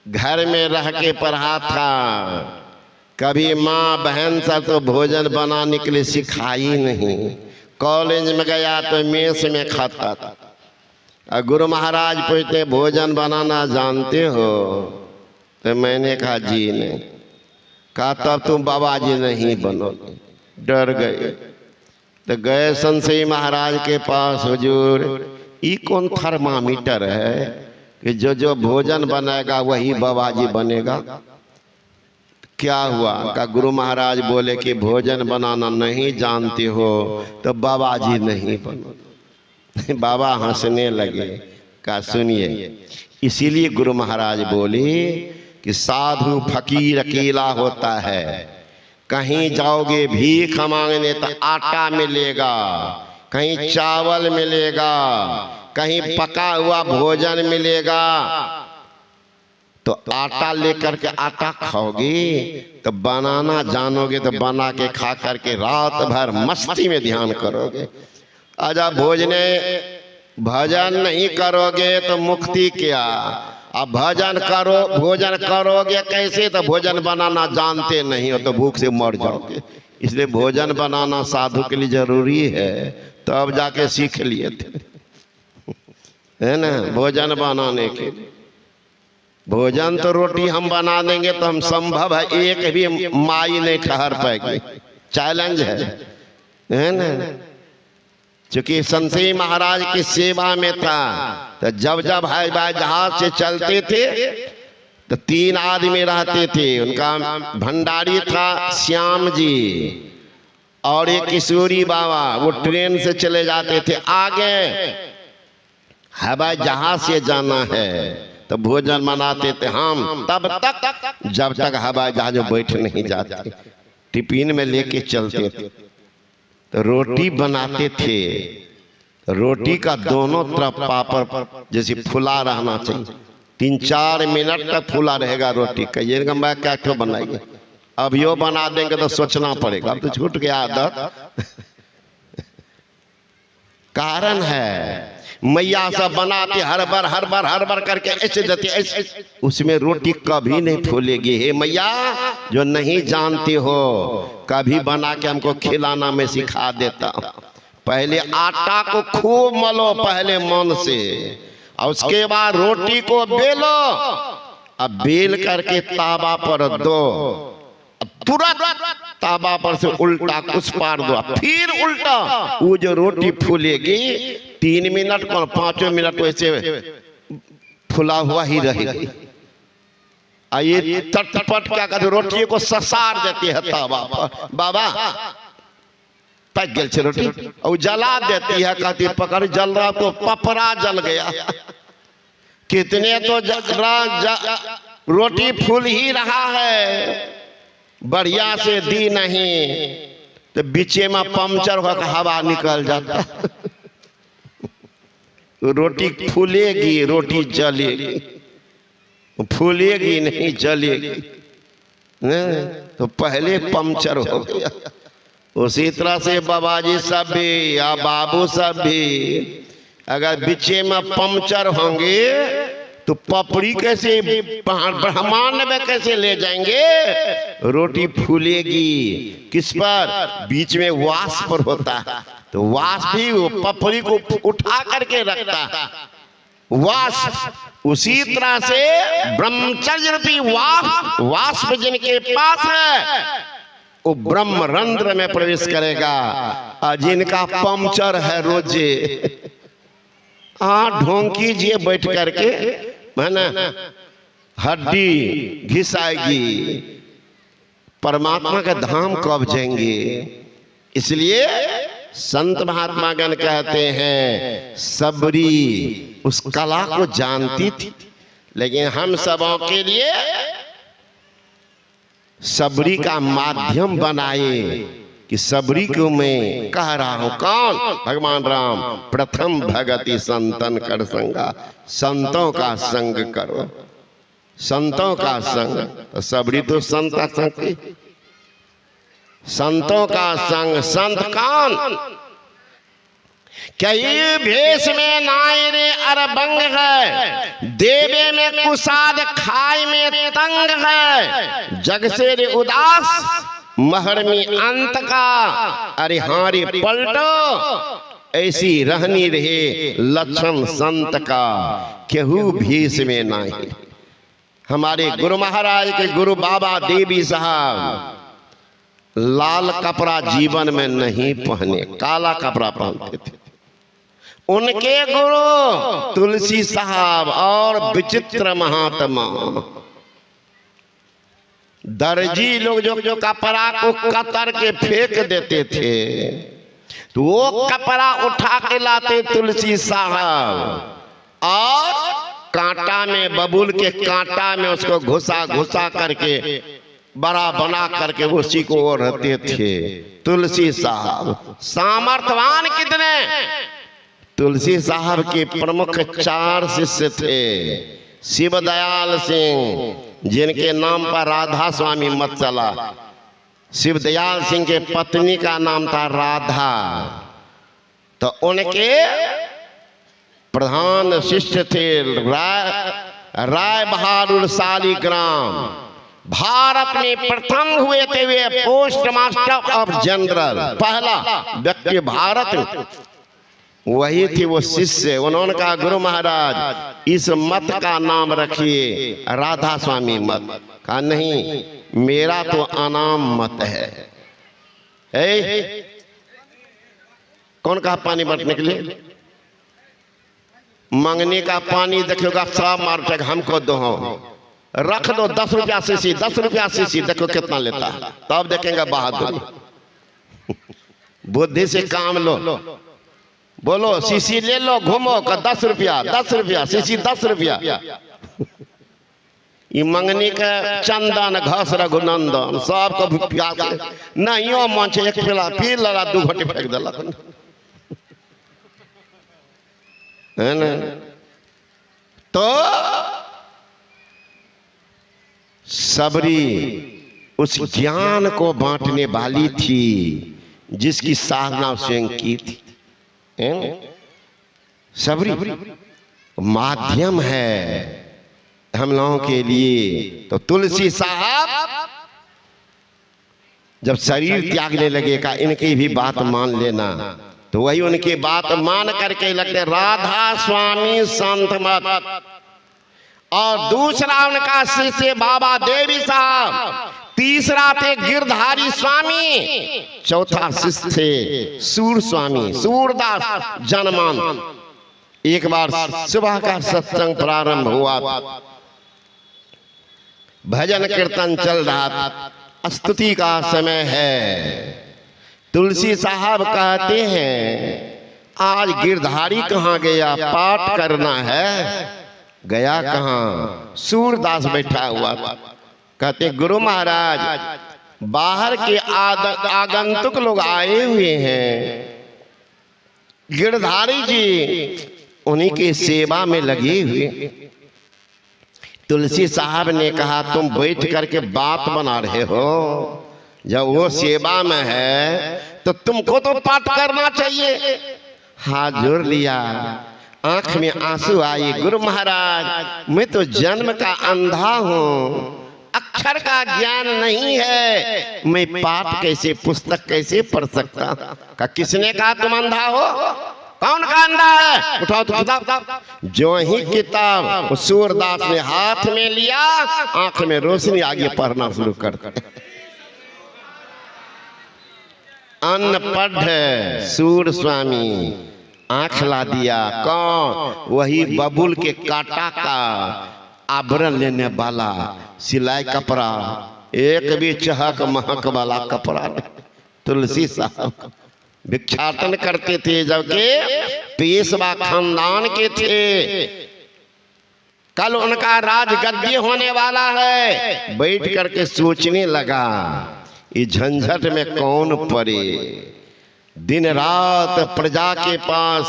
घर में रह के पढ़ा था, कभी माँ बहन सब तो भोजन बनाने के लिए सिखाई नहीं। कॉलेज में गया तो मेस में खाता था। और गुरु महाराज पूछते भोजन बनाना जानते हो? तो मैंने कहा जी नहीं। कहा तब तुम बाबा जी नहीं बनोगे। डर गए तो गए संशयी महाराज के पास। हुजूर ये कौन थर्मामीटर है कि जो भोजन बनेगा वही बाबा जी बनेगा? क्या हुआ? का गुरु महाराज बोले कि भोजन बनाना नहीं जानते हो तो बाबा जी नहीं बनो। बाबा हंसने लगे। का सुनिए, इसीलिए गुरु महाराज बोले कि साधु फकीर अकेला होता है। कहीं जाओगे भीख मांगने तो आटा मिलेगा, कहीं चावल मिलेगा, कहीं पका हुआ भोजन मिलेगा। तो आटा लेकर के आटा खाओगे तो बनाना जानोगे तो बना के खा करके रात भर मस्ती में ध्यान करोगे। आजा भजन नहीं करोगे तो मुक्ति क्या? अब भोजन करोगे कैसे? तो भोजन बनाना जानते नहीं हो तो भूख से मर जाओगे। इसलिए भोजन बनाना साधु के लिए जरूरी है। तो अब जाके सीख लिए थे, है ना, भोजन बनाने के लिए। भोजन तो रोटी हम बना देंगे तो हम संभव है एक भी माई नहीं ठहर पाएगी। चैलेंज है ना। चूंकि संशयी महाराज की सेवा में था तो जब भाई जहाज से चलते थे तो 3 आदमी रहते थे। उनका भंडारी था श्याम जी और एक किशोरी बाबा। वो ट्रेन से चले जाते थे। आगे हवाई जहाज से जाना है तो भोजन बनाते थे हम तब तक जब तक हवाई जहाज में बैठ नहीं जाते। टिफिन में लेके चलते थे तो रोटी बनाते थे। रोटी का दोनों तरफ पापड़ जैसे फुला रहना चाहिए। 3-4 मिनट तक फुला रहेगा रोटी। कहिएगा मैं क्या क्यों बनाइए? अब यो बना देंगे तो सोचना पड़ेगा। अब तो छूट गया आदत। कारण है मैया सब बनाते हर बार करके ऐसे देते ऐसे, उसमें रोटी कभी नहीं फूलेगी। हे मैया जो नहीं जानते हो कभी बना के हमको खिलाना मैं सिखा देता हूँ। पहले आटा को खूब मलो पहले मन से, और उसके बाद रोटी को बेलो। अब बेल करके तावा पर दो, तुरंत तावा पर से उल्टा कुछ पार दो, फिर उल्टा। वो जो रोटी फूलेगी 3 मिनट और 5 मिनट वैसे फुला हुआ ही रहेगी। ये तटपट क्या कहते रोटी को ससार देती है तावा पर। बाबा पक गल से रोटी और जला देती है। कहती पकड़ जल रहा तो पपरा जल गया। कितने तो रोटी फूल ही रहा है, बढ़िया से दी नहीं तो बीचे में पंचर होकर हवा निकल जाता। रोटी फूलेगी, रोटी जलेगी, फूलेगी नहीं जलेगी। तो पहले पंचर हो गया। उसी तरह से बाबा जी सब भी या बाबू सब भी अगर बीचे में पंचर होंगे तो पपड़ी कैसे ब्रह्मांड में कैसे ले जाएंगे? रोटी फूलेगी किस पर? बीच में वाष्प पर होता है तो वाष्प भी वो पपड़ी को उठा करके रखता है। वाष्प उसी तरह से ब्रह्मचर्य रूपी वाष्प जिनके पास है वो ब्रह्म रंध्र में प्रवेश करेगा। और जिनका पंचर है रोजे ढोंग कीजिए बैठ करके, है ना, हड्डी घिसाएगी, परमात्मा का धाम कब जाएंगे? इसलिए संत महात्मा गण कहते हैं सबरी उस कला को जानती थी, लेकिन हम सबों के लिए सबरी का माध्यम बनाए कि सबरी को मैं कह रहा हूं। कौन? भगवान राम। प्रथम भगति संतन कर संगा, संतों का संग करो, संतों का संग। तो सबरी तो संत संग, संतों का संग। संत कौन? कई भेष में नाय रे अरबंग है, देवे में कुसाद खाय में तंग है। जग से रे उदास महर में अंत का, अरे हारे पलटो ऐसी रहनी रहे लक्षण संत का। केहू भेष में नाही। हमारे गुरु महाराज के गुरु बाबा देवी साहब लाल कपड़ा जीवन में नहीं पहने, काला कपड़ा पहनते थे। उनके गुरु तुलसी साहब और विचित्र महात्मा दर्जी लोग जो कपड़ा को कतर के फेंक देते थे, तो वो कपड़ा उठा के लाते तुलसी साहब और कांटा में, बबूल के कांटा में उसको घुसा घुसा करके बड़ा बना करके उसी को ओढ़ते थे। तुलसी साहब सामर्थवान कितने। तुलसी साहब के प्रमुख 4 शिष्य थे। शिवदयाल सिंह, जिनके नाम पर राधा स्वामी मत चला। शिवदयाल सिंह के पत्नी का नाम था राधा। तो उनके प्रधान शिष्य थे राय बहादुर शालिग्राम। भारत में प्रथम हुए थे वे पोस्ट मास्टर ऑफ जनरल, पहला व्यक्ति भारत में वही थी वो शिष्य। उन्होंने कहा गुरु महाराज इस मत का नाम रखिए राधा स्वामी मत। कहा नहीं, मेरा तो अनाम मत है। कौन कहा पानी बांटने के लिए? मंगने का पानी देखिएगा सब मार हमको दो, रख दो 10 रुपया सीसी, 10 रुपया सीसी, देखो कितना लेता है, तब देखेंगे बहादुर। बुद्धि से काम लो, बोलो सीसी ले लो, घूमो का 10 रुपया, 10 रुपया सीसी, 10 रुपया। ये मंगनी का चंदन घस रघुनंदन सबको प्यास नहीं मन से एक पिला पी लड़ा 2 घंटे फेंक दिला है ना। तो सबरी उस ज्ञान को बांटने वाली थी जिसकी साधना स्वयं की थी। सबरी माध्यम है हम लोगों के लिए। तो तुलसी साहब जब शरीर त्यागने लगेगा इनकी भी बात मान लेना, तो वही उनकी बात मान करके लगते राधा स्वामी संत मत। और दूसरा उनका शिष्य बाबा देवी साहब, तीसरा थे गिरधारी स्वामी, चौथा शिष्य थे सूर स्वामी सूरदास जनमान। एक बार सुबह का सत्संग प्रारंभ हुआ, भजन कीर्तन चल रहा था, स्तुति का समय है। तुलसी साहब कहते हैं आज गिरधारी कहाँ गया, पाठ करना है। गया कहाँ? सूरदास बैठा हुआ। कहते गुरु महाराज बाहर के आगंतुक लोग आए हुए हैं, गिरधारी जी उन्हीं की सेवा में लगे हुए। तुलसी साहब ने कहा तुम बैठ करके बात बना रहे हो, जब वो सेवा में है तो तुमको तो पाठ करना चाहिए। हाथ जोड़ लिया, आंख में आंसू आई। गुरु महाराज मैं तो जन्म का अंधा हूँ, अक्षर का ज्ञान नहीं है, मैं पाठ कैसे, पुस्तक कैसे पढ़ सकता। का किसने कहा तुम अंधा हो? कौन का अंधा है? उठाओ तो किताब। जो ही किताब सूरदास ने हाथ में लिया, आंख में रोशनी आगे पढ़ना शुरू कर। अनपढ़ सूर स्वामी आंख ला दिया। कौन? वही बबूल के कांटा का आवरण लेने वाला, सिलाई कपड़ा, एक भी चहक महक वाला कपड़ा। तुलसी साहब भिक्षाटन करते थे, जबकि पेशवा खानदान के थे। कल उनका राजगद्दी होने वाला है। बैठ करके सोचने लगा इस झंझट में कौन पड़े, दिन रात प्रजा के पास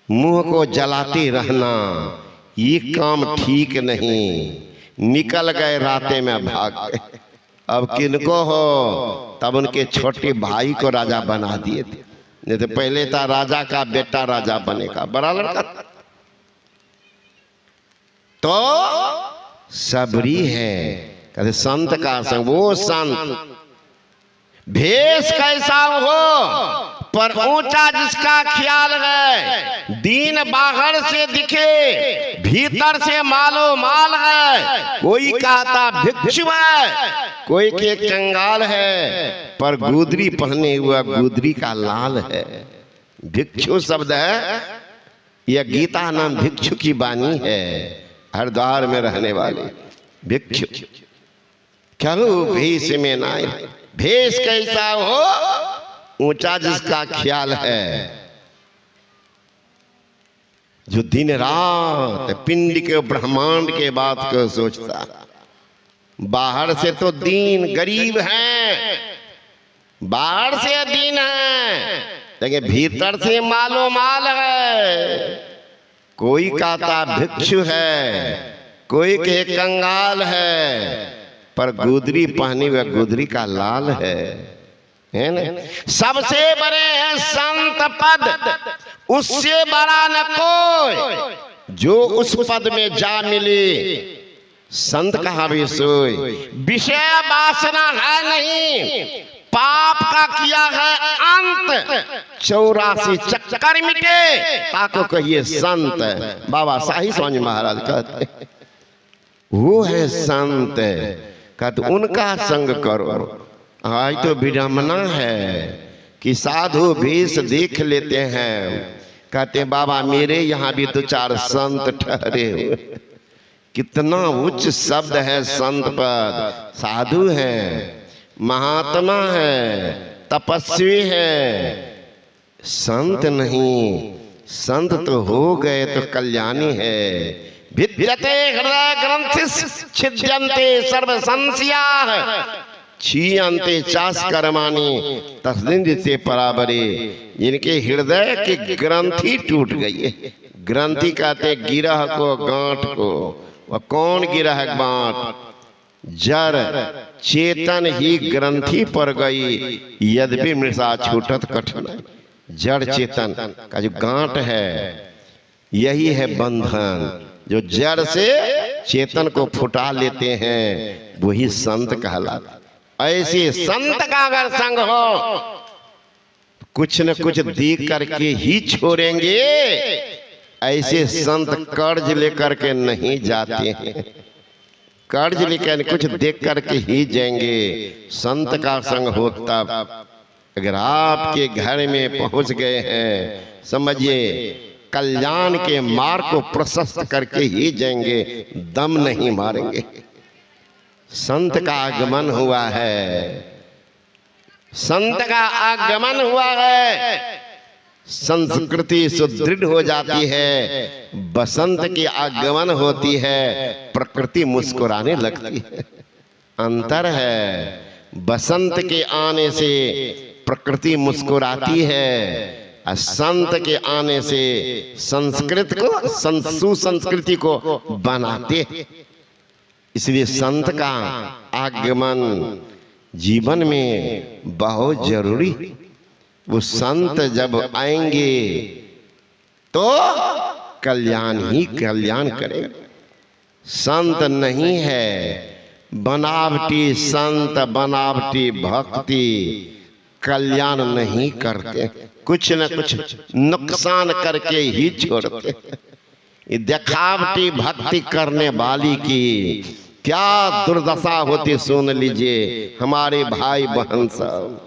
मुंह को जलाते रहना, ये काम ठीक नहीं। निकल गए, रातें में भाग गए। अब किनको हो? तब उनके छोटे भाई को राजा बना दिए थे। नहीं तो पहले था राजा का बेटा राजा बनेगा, बड़ा लड़का। तो सबरी है, कहते संत का संग। वो संत भेष कैसा हो पर ऊंचा जिसका ख्याल है, दीन बाहर से दिखे भीतर से मालो माल है। कोई कहता भिक्षु है, कोई के कंगाल है, पर गुदरी पहने हुआ गुदरी का लाल है। भिक्षु शब्द है, यह गीता नाम भिक्षु की वाणी है, हरिद्वार में रहने वाले भिक्षु। क्यों भेष में ना, भेष कैसा हो ऊंचा जिसका ख्याल है, जो दिन रात पिंड के ब्रह्मांड के बात को सोचता। बाहर से तो दीन गरीब है, बाहर से दीन है, लेकिन भीतर से मालो माल है। कोई कहता भिक्षु है, कोई के कंगाल है, पर गुदरी पहनी हुई गुदरी का लाल है ना। सबसे बड़े हैं संत पद, उससे बड़ा न कोई, जो उस पद में जा मिले संत कहा भी सोई। विषय वासना है नहीं, पाप का किया है अंत, 84 चक्कर मिटे ताको कहिए संत। बाबा शाही स्वामी महाराज कहते वो है संत, कहते उनका संग करो। आज तो विडम्बना है कि साधु भेष देख लेते हैं, कहते बाबा मेरे यहाँ भी तो 4 संत ठहरे हुए। कितना उच्च शब्द है संत पद। साधु है, महात्मा है, तपस्वी है, संत नहीं। संत तो हो गए तो कल्याणी है। भिद्यते हृदय ग्रंथिस् छिद्यन्ते सर्व संशयाः, क्षीयन्ते चास कर्माणि तस्मिन् से पराबरे। इनके हृदय की ग्रंथि टूट गई है। ग्रंथि कहते गिरह को, गांठ को। वह कौन गिरह गांठ? जड़ चेतन ही ग्रंथि पर गई, यद्यपि मृषा छूटत कठिन। जड़ चेतन का जो गांठ है, यही है बंधन। जो जड़ से चेतन को फुटा लेते हैं वही संत कहलाता। ऐसे संत का अगर संग हो, कुछ न कुछ देख करके ही छोड़ेंगे। ऐसे संत कर्ज लेकर के नहीं जाते हैं, कर्ज लेकर कुछ देख करके ही जाएंगे। संत का संग होता। अगर आपके घर में पहुंच गए हैं, समझिए कल्याण के मार्ग को प्रशस्त करके ही जाएंगे, दम नहीं मारेंगे। संत का आगमन हुआ है, संत का आगमन हुआ है, संस्कृति सुदृढ़ हो जाती है। बसंत की आगमन होती है, प्रकृति मुस्कुराने लगती है। अंतर है, बसंत के आने से प्रकृति मुस्कुराती है, संत के आने से संस्कृत को, सुसंस्कृति को बनाते। इसलिए संत का आगमन जीवन में बहुत जरूरी। वो संत जब आएंगे तो कल्याण ही कल्याण करेंगे। संत नहीं है बनावटी संत, बनावटी भक्ति कल्याण नहीं करते, कुछ न कुछ नुकसान करके ही छोड़ते। दिखावटी भक्ति करने वाली की क्या दुर्दशा होती सुन लीजिए हमारे भाई बहन सब।